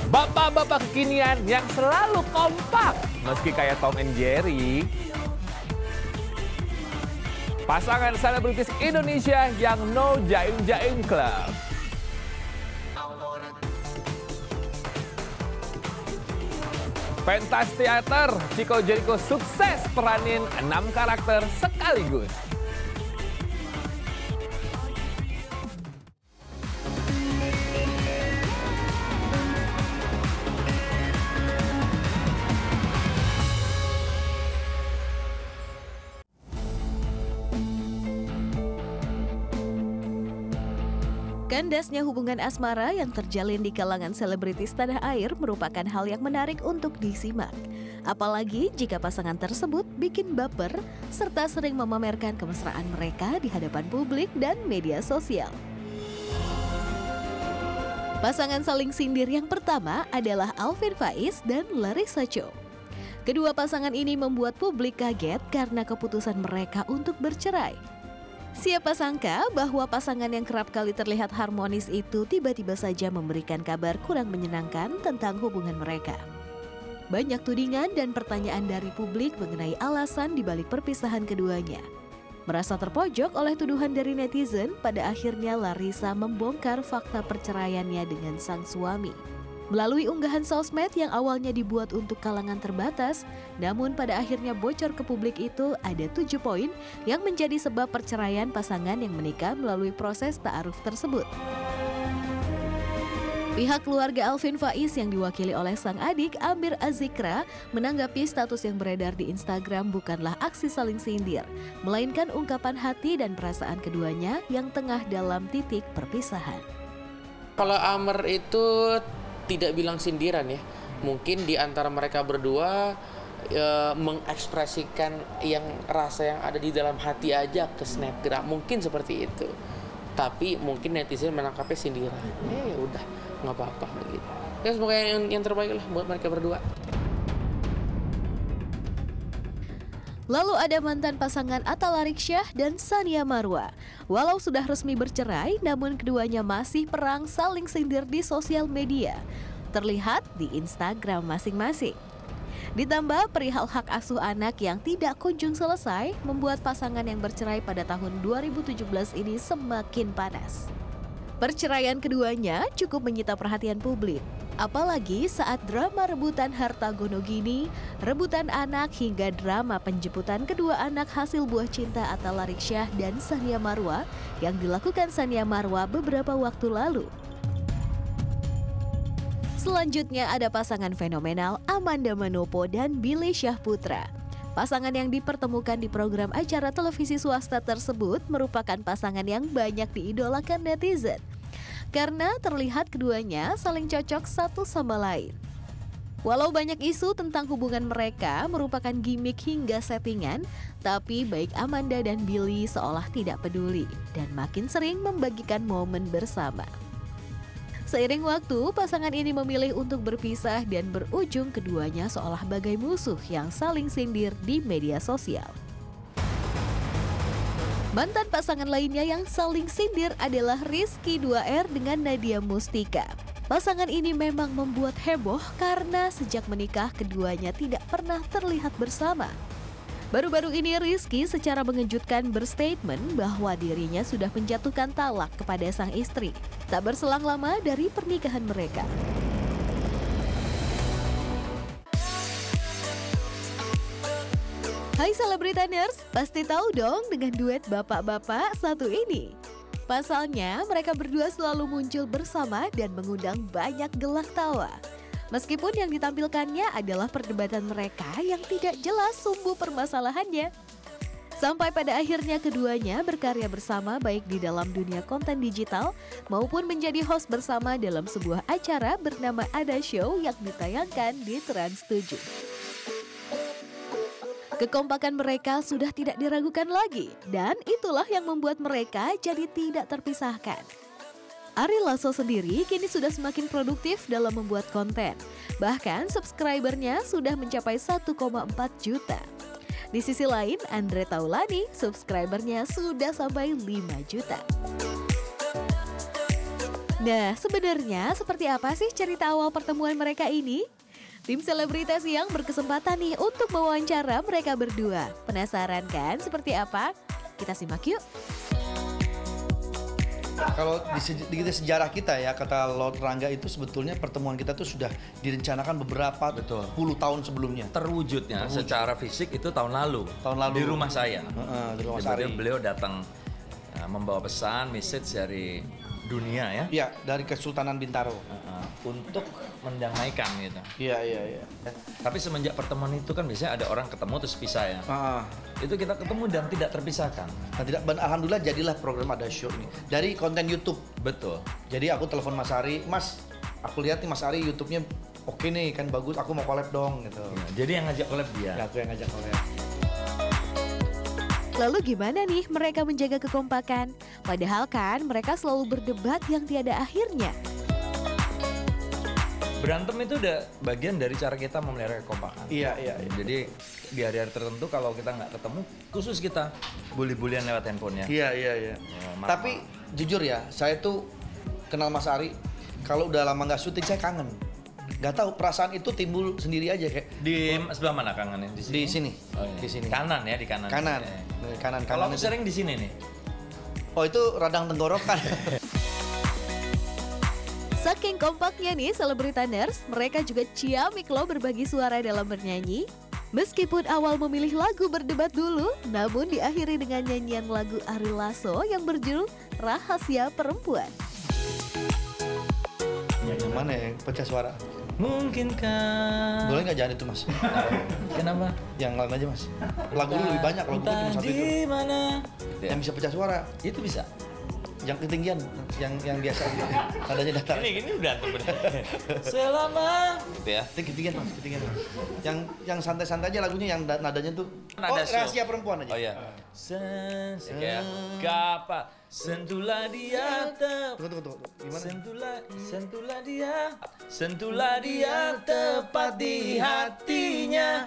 Bapak-bapak kekinian yang selalu kompak meski kayak Tom and Jerry. Pasangan selebritis Indonesia yang no jaim-jaim club. Pentas teater, Chico Jericho sukses peranin 6 karakter sekaligus. Kandasnya hubungan asmara yang terjalin di kalangan selebritis tanah air merupakan hal yang menarik untuk disimak. Apalagi jika pasangan tersebut bikin baper serta sering memamerkan kemesraan mereka di hadapan publik dan media sosial. Pasangan saling sindir yang pertama adalah Alvin Faiz dan Larissa Chow. Kedua pasangan ini membuat publik kaget karena keputusan mereka untuk bercerai. Siapa sangka bahwa pasangan yang kerap kali terlihat harmonis itu tiba-tiba saja memberikan kabar kurang menyenangkan tentang hubungan mereka. Banyak tudingan dan pertanyaan dari publik mengenai alasan dibalik perpisahan keduanya. Merasa terpojok oleh tuduhan dari netizen, pada akhirnya Larissa membongkar fakta perceraiannya dengan sang suami. Melalui unggahan sosmed yang awalnya dibuat untuk kalangan terbatas, namun pada akhirnya bocor ke publik itu ada 7 poin yang menjadi sebab perceraian pasangan yang menikah melalui proses ta'aruf tersebut. Pihak keluarga Alvin Faiz yang diwakili oleh sang adik Amir Azikra menanggapi status yang beredar di Instagram bukanlah aksi saling sindir, melainkan ungkapan hati dan perasaan keduanya yang tengah dalam titik perpisahan. Kalau Amir itu tidak bilang sindiran ya, mungkin di antara mereka berdua mengekspresikan yang rasa yang ada di dalam hati aja ke snapgram, mungkin seperti itu. Tapi mungkin netizen menangkapnya sindiran. Ya udah, nggak apa-apa gitu. Ya semoga yang terbaik lah buat mereka berdua. Lalu ada mantan pasangan Atta Larisya dan Tsania Marwa. Walau sudah resmi bercerai, namun keduanya masih perang saling sindir di sosial media. Terlihat di Instagram masing-masing. Ditambah perihal hak asuh anak yang tidak kunjung selesai, membuat pasangan yang bercerai pada tahun 2017 ini semakin panas. Perceraian keduanya cukup menyita perhatian publik. Apalagi saat drama rebutan harta gono gini, rebutan anak hingga drama penjemputan kedua anak hasil buah cinta Atta Larisya dan Tsania Marwa yang dilakukan Tsania Marwa beberapa waktu lalu. Selanjutnya ada pasangan fenomenal Amanda Manopo dan Billy Syahputra. Pasangan yang dipertemukan di program acara televisi swasta tersebut merupakan pasangan yang banyak diidolakan netizen. Karena terlihat keduanya saling cocok satu sama lain. Walau banyak isu tentang hubungan mereka merupakan gimmick hingga settingan, tapi baik Amanda dan Billy seolah tidak peduli dan makin sering membagikan momen bersama. Seiring waktu, pasangan ini memilih untuk berpisah dan berujung keduanya seolah bagai musuh yang saling sindir di media sosial. Mantan pasangan lainnya yang saling sindir adalah Rizky 2R dengan Nadia Mustika. Pasangan ini memang membuat heboh karena sejak menikah keduanya tidak pernah terlihat bersama. Baru-baru ini Rizky secara mengejutkan berstatement bahwa dirinya sudah menjatuhkan talak kepada sang istri. Tak berselang lama dari pernikahan mereka. Hai Selebritaners, pasti tahu dong dengan duet bapak-bapak satu ini. Pasalnya, mereka berdua selalu muncul bersama dan mengundang banyak gelak tawa. Meskipun yang ditampilkannya adalah perdebatan mereka yang tidak jelas sumbu permasalahannya. Sampai pada akhirnya keduanya berkarya bersama baik di dalam dunia konten digital maupun menjadi host bersama dalam sebuah acara bernama Ada Show yang ditayangkan di Trans 7. Kekompakan mereka sudah tidak diragukan lagi dan itulah yang membuat mereka jadi tidak terpisahkan. Ari Lasso sendiri kini sudah semakin produktif dalam membuat konten. Bahkan subscribernya sudah mencapai 1,4 juta. Di sisi lain, Andre Taulany subscribernya sudah sampai 5 juta. Nah, sebenarnya seperti apa sih cerita awal pertemuan mereka ini? Tim selebritas yang berkesempatan nih untuk mewawancara mereka berdua. Penasaran kan seperti apa? Kita simak yuk. Kalau di sejarah kita ya, kata Lord Rangga itu sebetulnya pertemuan kita tuh sudah direncanakan beberapa puluh tahun sebelumnya. Terwujudnya secara fisik itu tahun lalu. Di rumah saya. Di rumah Sari. Beliau datang membawa pesan, message dari dunia ya. Iya, dari Kesultanan Bintaro. Untuk mendamaikan gitu. Iya. Tapi semenjak pertemuan itu kan biasanya ada orang ketemu terus pisah ya. Itu kita ketemu dan tidak terpisahkan. Alhamdulillah jadilah program Ada Show ini dari konten YouTube. Betul. Jadi aku telepon Mas Ari, Mas, aku lihat nih Mas Ari YouTube-nya oke nih, kan bagus, aku mau collab dong gitu. Ya, jadi yang ngajak collab dia. Ya, aku yang ngajak collab. Lalu gimana nih mereka menjaga kekompakan? Padahal kan mereka selalu berdebat yang tiada akhirnya. Berantem itu udah bagian dari cara kita memelihara kekompakan. Iya. Jadi di hari-hari tertentu kalau kita nggak ketemu, khusus kita bully-bullyan lewat handphonenya. Iya. Tapi jujur ya, saya tuh kenal Mas Ari, kalau udah lama nggak syuting saya kangen. Nggak tahu, perasaan itu timbul sendiri aja kayak. Di sebelah mana kangennya? Di sini. Di sini. Oh, iya. Di sini. Kanan ya, di kanan. Kanan. Kanan. Kalau aku sering di sini nih. Oh, itu radang tenggorokan. Saking kompaknya nih selebritaners, mereka juga ciamik loh berbagi suara dalam bernyanyi. Meskipun awal memilih lagu berdebat dulu, namun diakhiri dengan nyanyian lagu Ari Lasso yang berjudul Rahasia Perempuan. Yang mana ya, pecah suara? Mungkinkah? Boleh nggak jangan itu Mas? Kenapa? Yang lain aja Mas. Lagu lu lebih banyak, lagu cuma satu itu. Di mana? Yang bisa pecah suara. Itu bisa. Yang ketinggian, yang biasa nadanya datar. Ini udah selama gitu ya. Itu ketinggian Mas. Yang santai-santai aja lagunya, yang nadanya tuh. Nada show. Rahasia Perempuan aja. Oh iya. Kapan sentuhlah dia Tunggu. Gimana? Sentuhlah dia tepat di hatinya.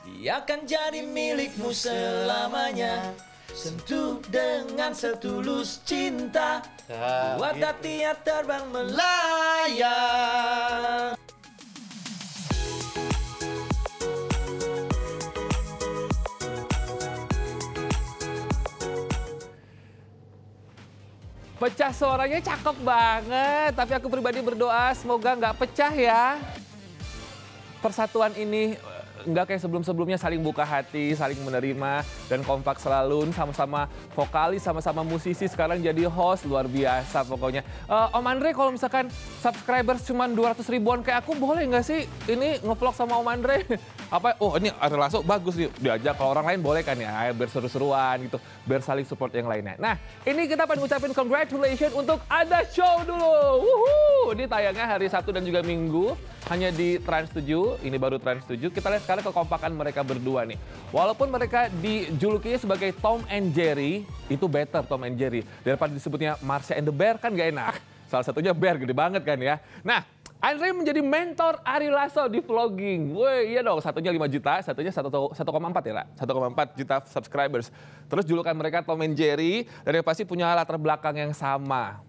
Dia akan jadi milikmu selamanya. Sentuh dengan setulus cinta, buat hatinya terbang melayang. Pecah suaranya cakep banget, tapi aku pribadi berdoa semoga nggak pecah ya. Persatuan ini nggak kayak sebelum-sebelumnya saling buka hati, saling menerima, dan kompak selalu, sama-sama vokalis, sama-sama musisi, sekarang jadi host, luar biasa pokoknya. Om Andre, kalau misalkan subscribers cuma 200 ribuan kayak aku, boleh nggak sih ini ngevlog sama Om Andre? Oh ini Ari Lasso bagus nih, diajak, kalau orang lain boleh kan ya, biar seru-seruan gitu, biar saling support yang lainnya. Nah, ini kita pengen ngucapin congratulations untuk Ada Show dulu. Wuhu! Ini tayangnya hari Sabtu dan juga Minggu, hanya di Trans 7, ini baru Trans 7. Kita lihat sekarang kekompakan mereka berdua nih. Walaupun mereka dijulukinya sebagai Tom and Jerry, itu better Tom and Jerry. Daripada disebutnya Marsha and the Bear kan gak enak. Salah satunya Bear, gede banget kan ya. Nah, Andre menjadi mentor Ari Lasso di vlogging. Woi, iya dong, satunya 5 juta, satunya 1,4 ya, Ra? 1,4 juta subscribers. Terus julukan mereka Tom and Jerry, dan yang pasti punya latar belakang yang sama.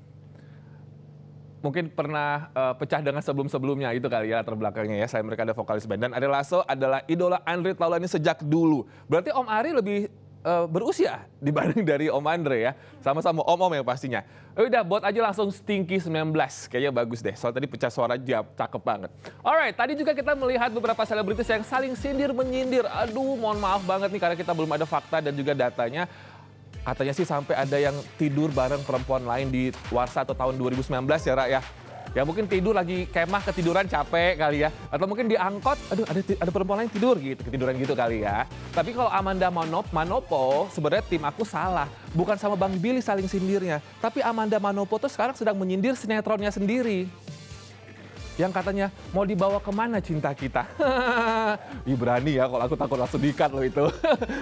Mungkin pernah pecah dengan sebelum-sebelumnya, itu kali ya latar belakangnya ya. Saya mereka ada vokalis band, dan Ari Lasso adalah idola Andre Taulany sejak dulu. Berarti Om Ari lebih berusia dibanding dari Om Andre ya. Sama-sama om-om yang pastinya. Udah, buat aja langsung Stinky 19. Kayaknya bagus deh, soal tadi pecah suara jam, cakep banget. Alright, tadi juga kita melihat beberapa selebritis yang saling sindir-menyindir. Aduh, mohon maaf banget nih karena kita belum ada fakta dan juga datanya. Katanya sih sampai ada yang tidur bareng perempuan lain di Warsa atau tahun 2019 ya, Ra ya. Ya mungkin tidur lagi kemah, ketiduran capek kali ya. Atau mungkin di angkot, aduh ada perempuan lain tidur gitu, ketiduran gitu kali ya. Tapi kalau Amanda Manopo, sebenarnya tim aku salah. Bukan sama Bang Billy saling sindirnya. Tapi Amanda Manopo tuh sekarang sedang menyindir sinetronnya sendiri. Yang katanya mau dibawa kemana cinta kita. Ih berani ya kalau aku takut langsung di-cut loh itu.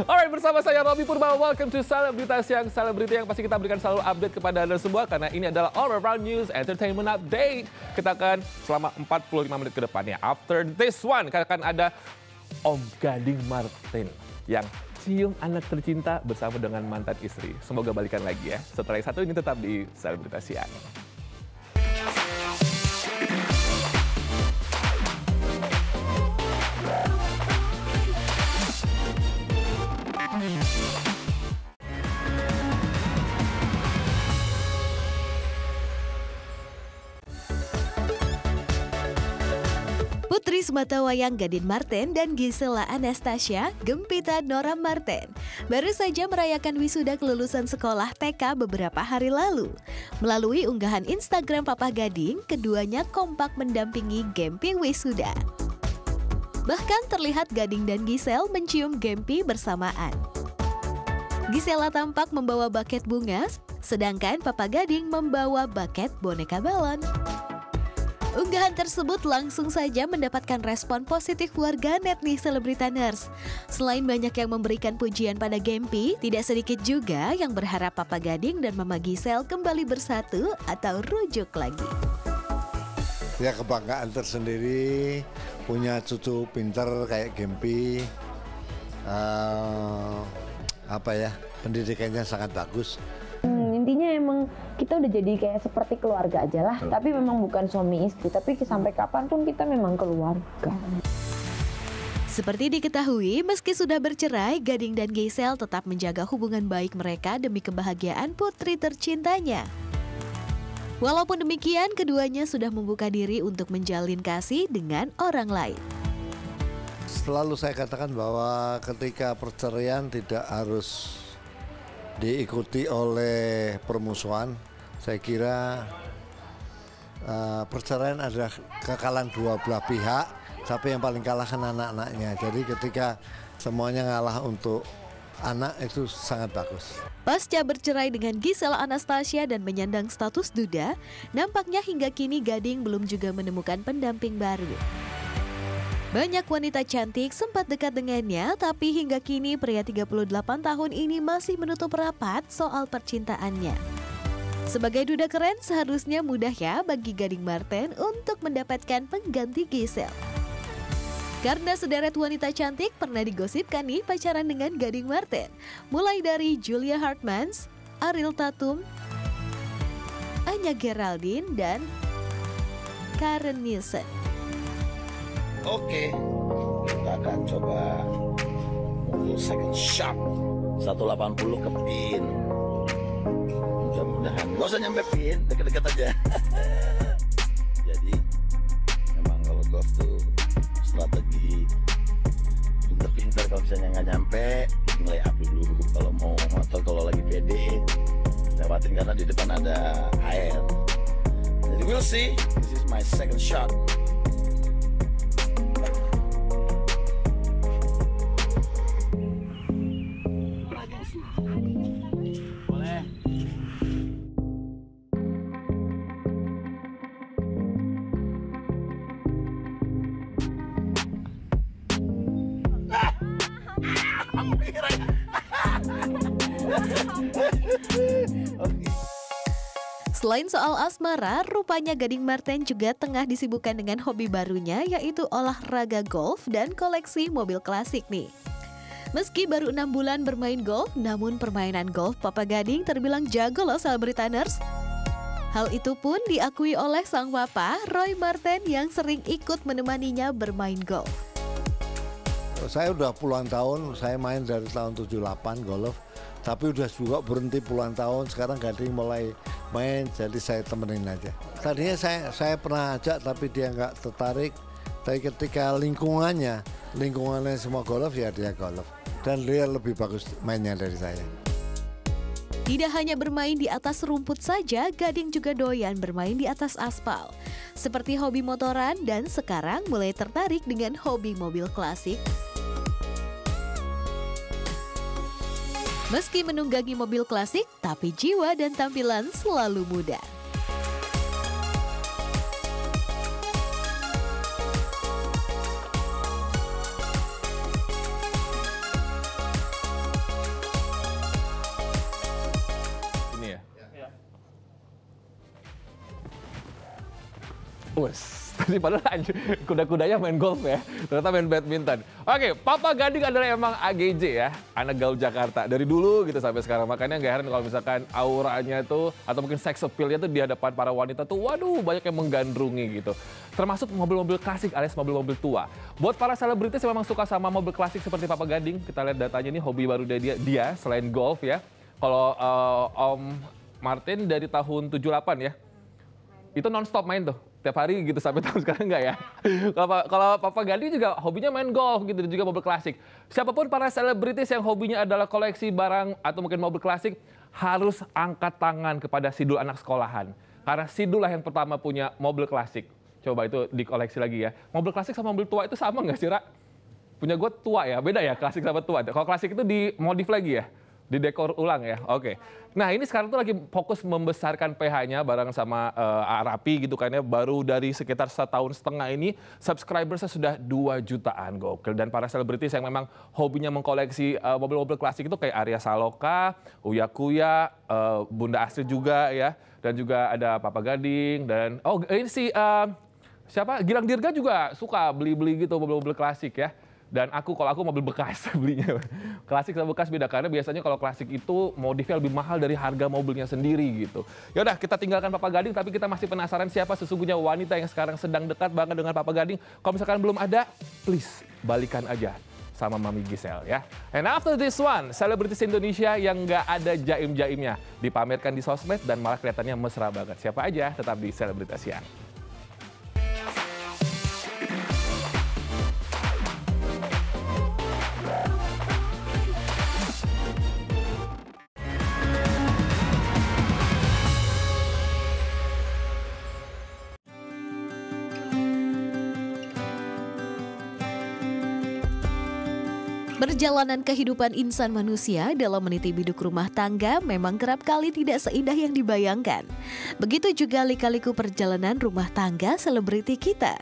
Alright, bersama saya Robby Purba, welcome to Selebritas yang Selebriti yang pasti kita berikan selalu update kepada Anda semua. Karena ini adalah All Around News Entertainment Update. Kita akan selama 45 menit ke depannya. After this one, kita akan ada Om Gading Martin yang cium anak tercinta bersama dengan mantan istri. Semoga balikan lagi ya. Setelah yang satu ini tetap di Selebritas Siang. Putri sematawayang Gading Marten dan Gisela Anastasia Gempita Nora Marten baru saja merayakan wisuda kelulusan sekolah TK beberapa hari lalu. Melalui unggahan Instagram Papa Gading, keduanya kompak mendampingi Gempi wisuda. Bahkan terlihat Gading dan Gisel mencium Gempi bersamaan. Gisela tampak membawa buket bunga, sedangkan Papa Gading membawa buket boneka balon. Unggahan tersebut langsung saja mendapatkan respon positif warganet nih Selebritaners. Selain banyak yang memberikan pujian pada Gempi, tidak sedikit juga yang berharap Papa Gading dan Mama Gisel kembali bersatu atau rujuk lagi. Ya kebanggaan tersendiri, punya cucu pinter kayak Gempi. Pendidikannya sangat bagus. Intinya emang kita udah jadi kayak seperti keluarga aja lah. Tapi memang bukan suami istri, tapi sampai kapanpun kita memang keluarga. Seperti diketahui, meski sudah bercerai, Gading dan Gisel tetap menjaga hubungan baik mereka demi kebahagiaan putri tercintanya. Walaupun demikian, keduanya sudah membuka diri untuk menjalin kasih dengan orang lain. Selalu saya katakan bahwa ketika perceraian tidak harus diikuti oleh permusuhan. Saya kira perceraian adalah kekalahan dua belah pihak, tapi yang paling kalah kan anak-anaknya. Jadi ketika semuanya ngalah untuk anak itu sangat bagus. Pasca bercerai dengan Gisela Anastasia dan menyandang status duda, nampaknya hingga kini Gading belum juga menemukan pendamping baru. Banyak wanita cantik sempat dekat dengannya, tapi hingga kini pria 38 tahun ini masih menutup rapat soal percintaannya. Sebagai duda keren, seharusnya mudah ya bagi Gading Marten untuk mendapatkan pengganti Gisel. Karena sederet wanita cantik pernah digosipkan nih pacaran dengan Gading Marten. Mulai dari Julia Hartmans, Ariel Tatum, Anya Geraldine, dan Karen Nielsen. Oke, kita akan coba mukul second shot 180 ke pin. Mudah-mudahan gak usah nyampe pin, deket-deket aja. Jadi memang kalau golf tuh strategi pinter-pinter. Kalau misalnya nggak nyampe, ngelay up dulu kalau mau, atau kalau lagi pede lewatin karena di depan ada air. Jadi we'll see, this is my second shot. Selain soal asmara, rupanya Gading Marten juga tengah disibukkan dengan hobi barunya, yaitu olahraga golf dan koleksi mobil klasik nih. Meski baru 6 bulan bermain golf, namun permainan golf Papa Gading terbilang jago loh Selebritaners. Hal itu pun diakui oleh sang papa, Roy Marten, yang sering ikut menemaninya bermain golf. Saya udah puluhan tahun, saya main dari tahun 78 golf. Tapi udah juga berhenti puluhan tahun, sekarang Gading mulai main, jadi saya temenin aja. Tadinya saya pernah ajak tapi dia nggak tertarik. Tapi ketika lingkungannya semua golf, ya dia golf. Dan dia lebih bagus mainnya dari saya. Tidak hanya bermain di atas rumput saja, Gading juga doyan bermain di atas aspal. Seperti hobi motoran dan sekarang mulai tertarik dengan hobi mobil klasik. Meski menunggangi mobil klasik, tapi jiwa dan tampilan selalu muda. Ini ya? Ya. Wes. Tadi padahal kuda-kudanya main golf ya, ternyata main badminton. Oke, Papa Gading adalah emang AGJ ya, anak gaul Jakarta. Dari dulu gitu sampai sekarang. Makanya nggak heran kalau misalkan auranya tuh, atau mungkin sex appeal-nya tuh di hadapan para wanita tuh, waduh banyak yang menggandrungi gitu. Termasuk mobil-mobil klasik alias mobil-mobil tua. Buat para selebritis yang memang suka sama mobil klasik seperti Papa Gading, kita lihat datanya nih, hobi baru dia selain golf ya. Kalau Om Martin dari tahun 78 ya, itu non-stop main tuh. tiap hari gitu sampai tahun sekarang enggak ya. Kalau Papa Gading juga hobinya main golf gitu dan juga mobil klasik. Siapapun para selebritis yang hobinya adalah koleksi barang atau mungkin mobil klasik harus angkat tangan kepada Sidul anak sekolahan. Karena Sidul lah yang pertama punya mobil klasik. Coba itu dikoleksi lagi ya. Mobil klasik sama mobil tua itu sama nggak sih, Ra? Punya gue tua ya, beda ya klasik sama tua. Kalau klasik itu dimodif lagi ya? Didekor ulang ya, oke. Nah ini sekarang tuh lagi fokus membesarkan PH-nya bareng sama Rapi gitu kan ya. Baru dari sekitar 1,5 tahun ini subscribersnya sudah 2 jutaan, gokil. Dan para selebritis yang memang hobinya mengkoleksi mobil-mobil klasik itu kayak Arya Saloka, Uya Kuya, Bunda Astrid juga ya. Dan juga ada Papa Gading dan ini si siapa? Gilang Dirga juga suka beli-beli gitu mobil-mobil klasik ya. Dan kalau aku mobil bekas belinya. Klasik sama bekas beda karena biasanya kalau klasik itu modifnya lebih mahal dari harga mobilnya sendiri gitu. Ya udah kita tinggalkan Papa Gading tapi kita masih penasaran siapa sesungguhnya wanita yang sekarang sedang dekat banget dengan Papa Gading. Kalau misalkan belum ada, please balikan aja sama Mami Giselle ya. And after this one, selebritis Indonesia yang nggak ada jaim-jaimnya dipamerkan di sosmed dan malah kelihatannya mesra banget. Siapa aja tetap di Selebritas Siang. Perjalanan kehidupan insan manusia dalam meniti biduk rumah tangga memang kerap kali tidak seindah yang dibayangkan. Begitu juga lika-liku perjalanan rumah tangga selebriti kita.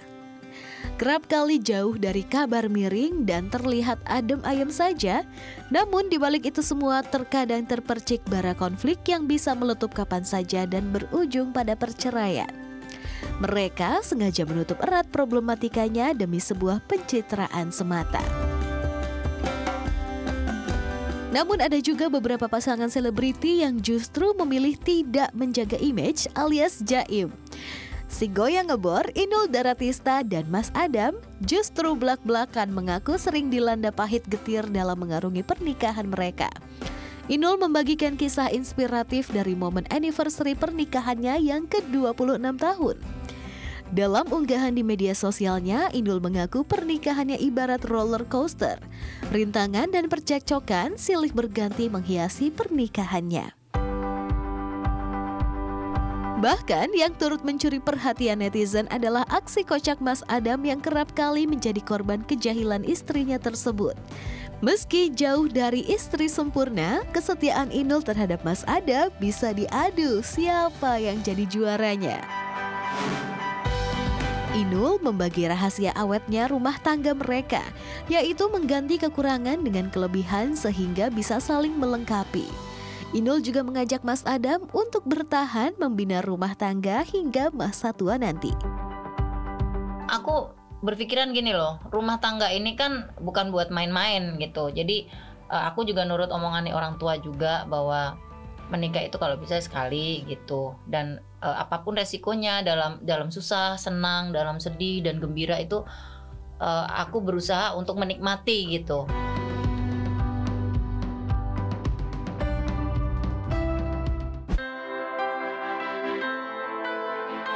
Kerap kali jauh dari kabar miring dan terlihat adem ayem saja, namun di balik itu semua terkadang terpercik bara konflik yang bisa meletup kapan saja dan berujung pada perceraian. Mereka sengaja menutup erat problematikanya demi sebuah pencitraan semata. Namun ada juga beberapa pasangan selebriti yang justru memilih tidak menjaga image alias jaim. Si goyang ngebor, Inul Daratista dan Mas Adam justru belak-belakan mengaku sering dilanda pahit getir dalam mengarungi pernikahan mereka. Inul membagikan kisah inspiratif dari momen anniversary pernikahannya yang ke-26 tahun. Dalam unggahan di media sosialnya, Inul mengaku pernikahannya ibarat roller coaster. Rintangan dan percekcokan silih berganti menghiasi pernikahannya. Bahkan yang turut mencuri perhatian netizen adalah aksi kocak Mas Adam yang kerap kali menjadi korban kejahilan istrinya tersebut. Meski jauh dari istri sempurna, kesetiaan Inul terhadap Mas Adam bisa diadu siapa yang jadi juaranya. Inul membagi rahasia awetnya rumah tangga mereka, yaitu mengganti kekurangan dengan kelebihan sehingga bisa saling melengkapi. Inul juga mengajak Mas Adam untuk bertahan membina rumah tangga hingga masa tua nanti. Aku berpikiran gini loh, rumah tangga ini kan bukan buat main-main gitu. Jadi aku juga nurut omongan orang tua juga bahwa menikah itu kalau bisa sekali gitu, dan apapun resikonya dalam susah, senang, dalam sedih dan gembira itu aku berusaha untuk menikmati gitu.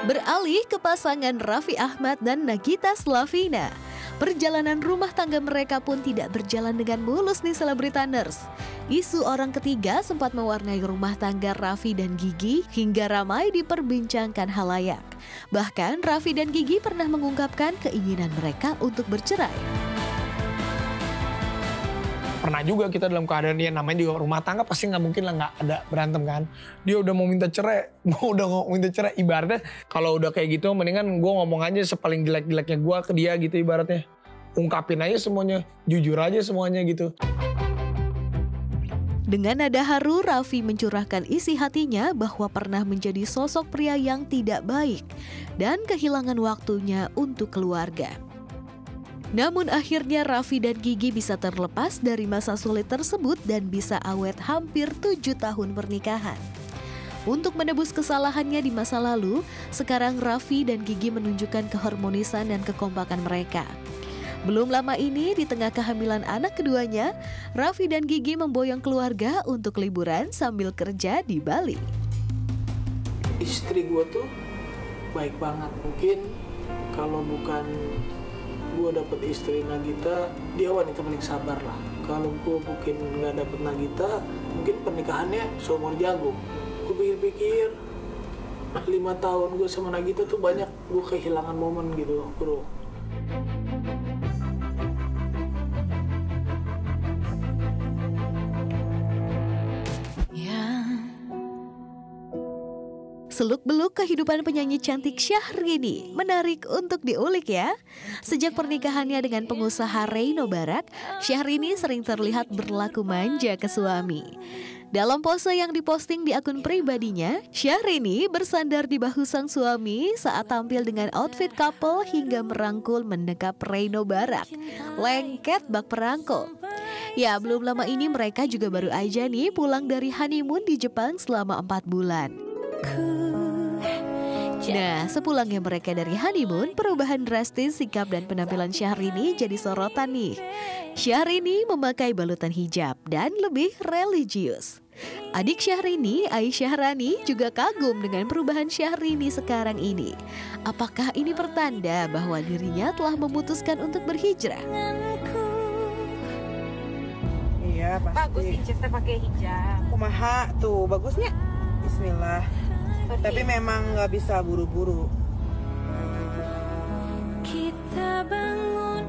Beralih ke pasangan Raffi Ahmad dan Nagita Slavina. Perjalanan rumah tangga mereka pun tidak berjalan dengan mulus nih Selebritaners. Isu orang ketiga sempat mewarnai rumah tangga Raffi dan Gigi hingga ramai diperbincangkan halayak. Bahkan Raffi dan Gigi pernah mengungkapkan keinginan mereka untuk bercerai. Pernah juga kita dalam keadaan dia namanya juga rumah tangga pasti nggak mungkin lah nggak ada berantem kan. Dia udah mau minta cerai, ibaratnya kalau udah kayak gitu mendingan gue ngomong aja sepaling jelek-jeleknya gue ke dia gitu ibaratnya. Ungkapin aja semuanya, jujur aja semuanya gitu. Dengan nada haru, Raffi mencurahkan isi hatinya bahwa pernah menjadi sosok pria yang tidak baik dan kehilangan waktunya untuk keluarga. Namun akhirnya Raffi dan Gigi bisa terlepas dari masa sulit tersebut dan bisa awet hampir 7 tahun pernikahan. Untuk menebus kesalahannya di masa lalu, sekarang Raffi dan Gigi menunjukkan keharmonisan dan kekompakan mereka. Belum lama ini, di tengah kehamilan anak keduanya, Raffi dan Gigi memboyong keluarga untuk liburan sambil kerja di Bali. Istri gue tuh baik banget. Mungkin kalau bukan gue dapet istri Nagita, dia wanita paling sabar lah. Kalau gue mungkin nggak dapet Nagita, mungkin pernikahannya seumur jagung. Gue pikir-pikir 5 tahun gue sama Nagita tuh banyak gue kehilangan momen gitu, bro. Seluk-beluk kehidupan penyanyi cantik Syahrini menarik untuk diulik ya. Sejak pernikahannya dengan pengusaha Reino Barak, Syahrini sering terlihat berlaku manja ke suami. Dalam pose yang diposting di akun pribadinya, Syahrini bersandar di bahu sang suami saat tampil dengan outfit couple hingga merangkul mendekap Reino Barak. Lengket bak perangkul. Ya, belum lama ini mereka juga baru aja nih pulang dari honeymoon di Jepang selama 4 bulan. Nah, sepulangnya mereka dari honeymoon, perubahan drastis sikap dan penampilan Syahrini jadi sorotan nih. Syahrini memakai balutan hijab dan lebih religius. Adik Syahrini, Aisyah Rani, juga kagum dengan perubahan Syahrini sekarang ini. Apakah ini pertanda bahwa dirinya telah memutuskan untuk berhijrah? Iya, pasti. Bagus sih, Cesta pakai hijab. Kumaha tuh, bagusnya. Bismillah. Tapi memang nggak bisa buru-buru. Kita bangun.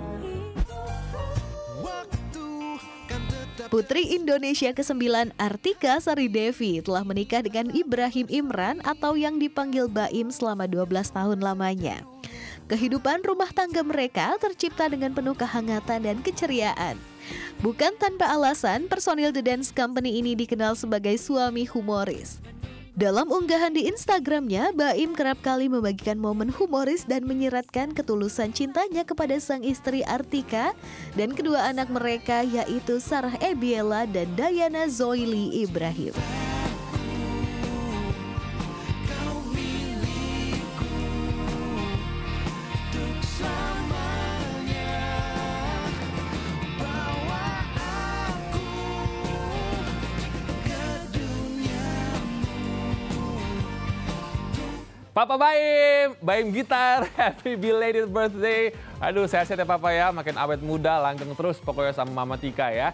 Putri Indonesia ke-9 Artika Sari Devi telah menikah dengan Ibrahim Imran atau yang dipanggil Baim selama 12 tahun lamanya. Kehidupan rumah tangga mereka tercipta dengan penuh kehangatan dan keceriaan. Bukan tanpa alasan, personil The Dance Company ini dikenal sebagai suami humoris. Dalam unggahan di Instagramnya, Baim kerap kali membagikan momen humoris dan menyiratkan ketulusan cintanya kepada sang istri Artika dan kedua anak mereka yaitu Sarah Ebiela dan Dayana Zoili Ibrahim. Papa Baim, Baim gitar, happy belated birthday. Aduh, sehat-sehat ya Papa ya, makin awet muda, langgeng terus pokoknya sama Mama Tika ya.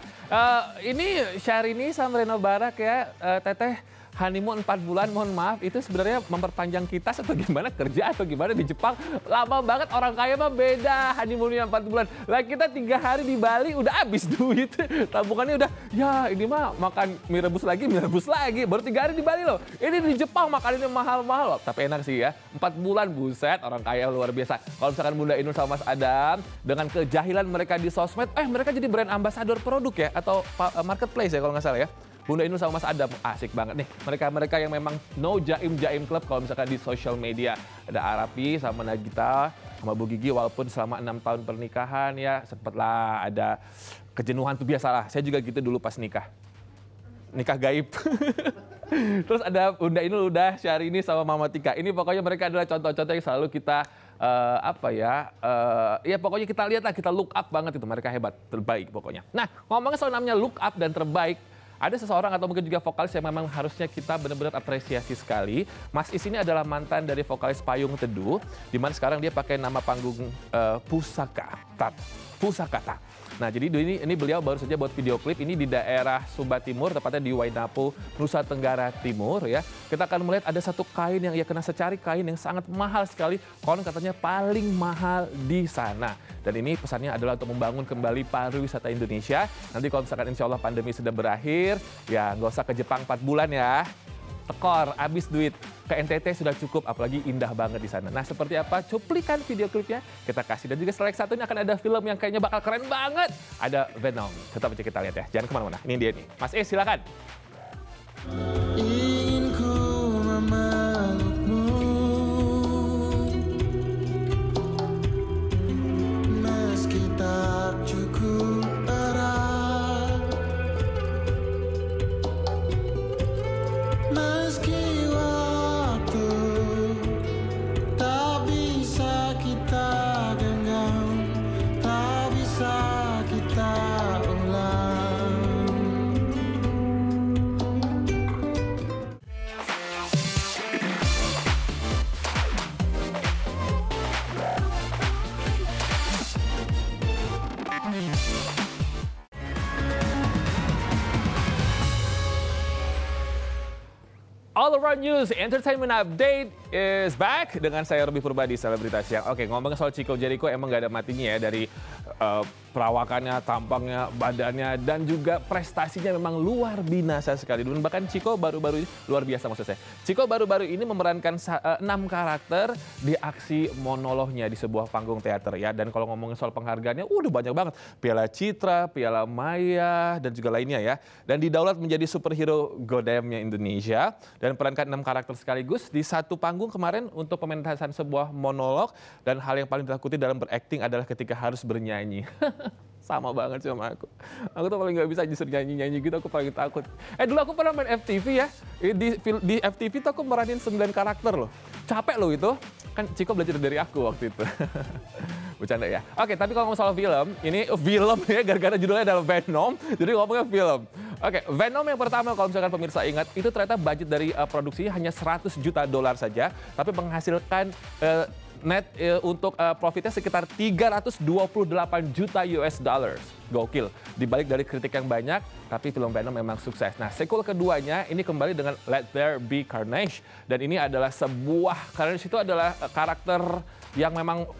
Ini Syahrini sama Reino Barak ya, Teteh honeymoon 4 bulan, mohon maaf itu sebenarnya memperpanjang kita atau gimana, kerja atau gimana di Jepang. Lama banget, orang kaya mah beda honeymoonnya 4 bulan. Lah kita 3 hari di Bali udah habis duit, tabungannya udah, ya ini mah makan mie rebus lagi, baru 3 hari di Bali loh. Ini di Jepang makanannya mahal-mahal loh, tapi enak sih ya. 4 bulan buset, orang kaya luar biasa. Kalau misalkan Bunda Inul sama Mas Adam, dengan kejahilan mereka di sosmed, mereka jadi brand ambassador produk ya, atau marketplace ya kalau nggak salah ya. Bunda Inul sama Mas Adam, asik banget nih. Mereka yang memang no jaim club kalau misalkan di social media. Ada Arapi sama Nagita, sama Bu Gigi, walaupun selama 6 tahun pernikahan ya, sempatlah ada kejenuhan tuh biasalah. Saya juga gitu dulu pas nikah gaib. Terus ada Bunda Inul udah, Syahrini sama Mama Tika. Ini pokoknya mereka adalah contoh-contoh yang selalu kita ya pokoknya kita lihat lah, kita look up banget itu. Mereka hebat, terbaik pokoknya. Nah, ngomongin soal namanya look up dan terbaik, ada seseorang atau mungkin juga vokalis yang memang harusnya kita benar-benar apresiasi sekali. Mas Is ini adalah mantan dari vokalis Payung Teduh, di mana sekarang dia pakai nama panggung Pusakata. Nah, jadi ini beliau baru saja buat video klip ini di daerah Sumba Timur, tepatnya di Wainapu, Nusa Tenggara Timur ya. Kita akan melihat ada satu kain yang ia kena secari, kain yang sangat mahal sekali, konon katanya paling mahal di sana. Dan ini pesannya adalah untuk membangun kembali pariwisata Indonesia. Nanti kalau misalkan insya Allah pandemi sudah berakhir, ya nggak usah ke Jepang 4 bulan ya. Tekor, habis duit. Ke NTT sudah cukup, apalagi indah banget di sana. Nah, seperti apa cuplikan video klipnya kita kasih. Dan juga setelah satu ini akan ada film yang kayaknya bakal keren banget. Ada Venom. Tetap aja kita lihat ya. Jangan kemana-mana. Ini dia nih. Mas Is, silakan. Ingin ku memelukmu, meski tak cukup erat, meski waktu tak bisa kita genggam, tak bisa kita ulang. All Around News Entertainment Update is back dengan saya Robi Purbadi, selebritas yang oke, ngomongin soal Chico Jericho emang gak ada matinya ya, dari perawakannya, tampangnya, badannya, dan juga prestasinya memang luar biasa sekali. Dan bahkan Chico baru-baru ini, luar biasa maksud saya, Chico baru-baru ini memerankan 6 karakter di aksi monolognya di sebuah panggung teater ya. Dan kalau ngomongin soal penghargaannya, udah banyak banget. Piala Citra, Piala Maya, dan juga lainnya ya. Dan didaulat menjadi superhero Godam-nya Indonesia. Dan perankan 6 karakter sekaligus di satu panggung kemarin untuk pementasan sebuah monolog. Dan hal yang paling ditakuti dalam berakting adalah ketika harus bernyanyi. Sama banget sih sama aku. Aku tuh paling nggak bisa justru nyanyi-nyanyi gitu, aku paling takut. Dulu aku pernah main FTV ya. Di FTV tuh aku meranin 9 karakter loh. Capek loh itu. Kan Chico belajar dari aku waktu itu. Bercanda ya. Oke, tapi kalau ngomong soal film, ini film ya, gara-gara judulnya adalah Venom, jadi ngomongnya film. Oke, Venom yang pertama kalau misalkan pemirsa ingat, itu ternyata budget dari produksinya hanya $100 juta saja, tapi menghasilkan net untuk profitnya sekitar 328 juta US dollars. Gokil. Dibalik dari kritik yang banyak, tapi film Venom memang sukses. Nah, sequel keduanya ini kembali dengan Let There Be Carnage. Dan ini adalah sebuah, Carnage itu adalah karakter yang memang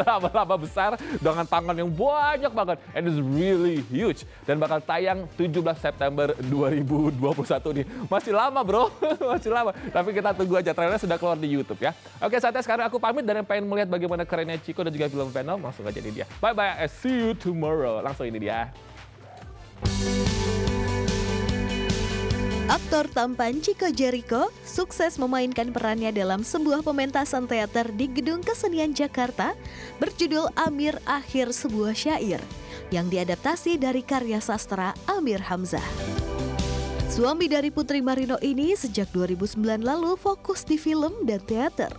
laba-laba besar dengan tangan yang banyak banget. And it's really huge. Dan bakal tayang 17 September 2021 nih. Masih lama bro, masih lama. Tapi kita tunggu aja, trailernya sudah keluar di YouTube ya. Oke, saatnya sekarang aku pamit, dan yang pengen melihat bagaimana kerennya Chico dan juga film Venom, langsung aja ini dia. Bye-bye, see you tomorrow. Langsung ini dia. Aktor tampan Chico Jericho sukses memainkan perannya dalam sebuah pementasan teater di Gedung Kesenian Jakarta berjudul Amir Akhir Sebuah Syair yang diadaptasi dari karya sastra Amir Hamzah. Suami dari Putri Marino ini sejak 2009 lalu fokus di film dan teater.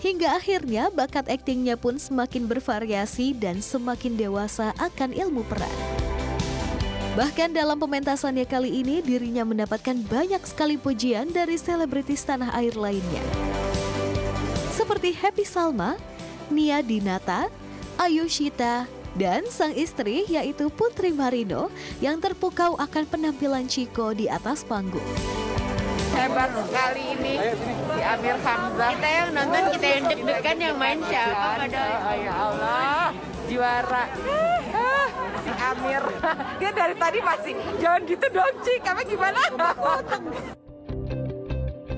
Hingga akhirnya bakat aktingnya pun semakin bervariasi dan semakin dewasa akan ilmu peran. Bahkan dalam pementasannya kali ini dirinya mendapatkan banyak sekali pujian dari selebritis tanah air lainnya. Seperti Happy Salma, Nia Dinata, Ayu Shita, dan sang istri yaitu Putri Marino yang terpukau akan penampilan Chico di atas panggung. Hebat sekali ini si Amir Hamzah. Kita yang nonton, kita yang deg-degan, yang main siapa padahal. Ya Allah, juara. Si Amir. Dia dari tadi masih, jangan gitu dong Cik, apa gimana?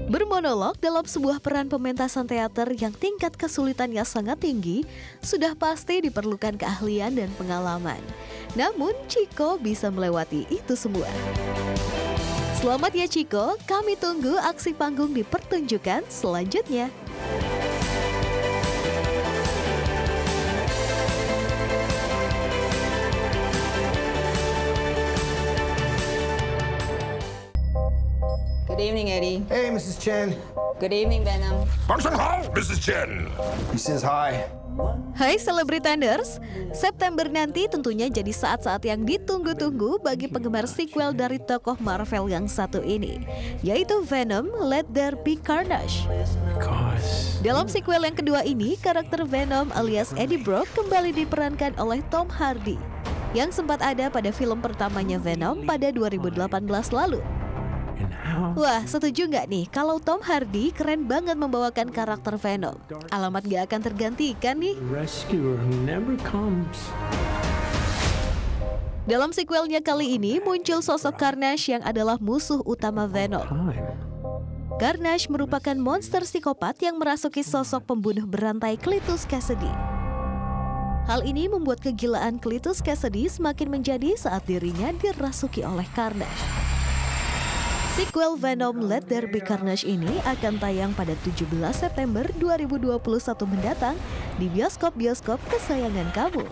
Bermonolog dalam sebuah peran pementasan teater yang tingkat kesulitannya sangat tinggi, sudah pasti diperlukan keahlian dan pengalaman. Namun Chico bisa melewati itu semua. Selamat ya Chico, kami tunggu aksi panggung di pertunjukan selanjutnya. Good evening, Eddie. Hey, Mrs. Chen. Good evening, Venom. Function Hall, Mrs. Chen. He says hi. Hai Celebritanders, September nanti tentunya jadi saat-saat yang ditunggu-tunggu bagi penggemar sequel dari tokoh Marvel yang satu ini, yaitu Venom Let There Be Carnage. Dalam sequel yang kedua ini, karakter Venom alias Eddie Brock kembali diperankan oleh Tom Hardy, yang sempat ada pada film pertamanya Venom pada 2018 lalu. Wah, setuju nggak nih kalau Tom Hardy keren banget membawakan karakter Venom? Alamat gak akan tergantikan nih. Dalam sequelnya kali ini muncul sosok Carnage yang adalah musuh utama Venom. Carnage merupakan monster psikopat yang merasuki sosok pembunuh berantai Cletus Cassidy. Hal ini membuat kegilaan Cletus Cassidy semakin menjadi saat dirinya dirasuki oleh Carnage. Sequel Venom Let There Be Carnage ini akan tayang pada 17 September 2021 mendatang di bioskop-bioskop kesayangan kamu.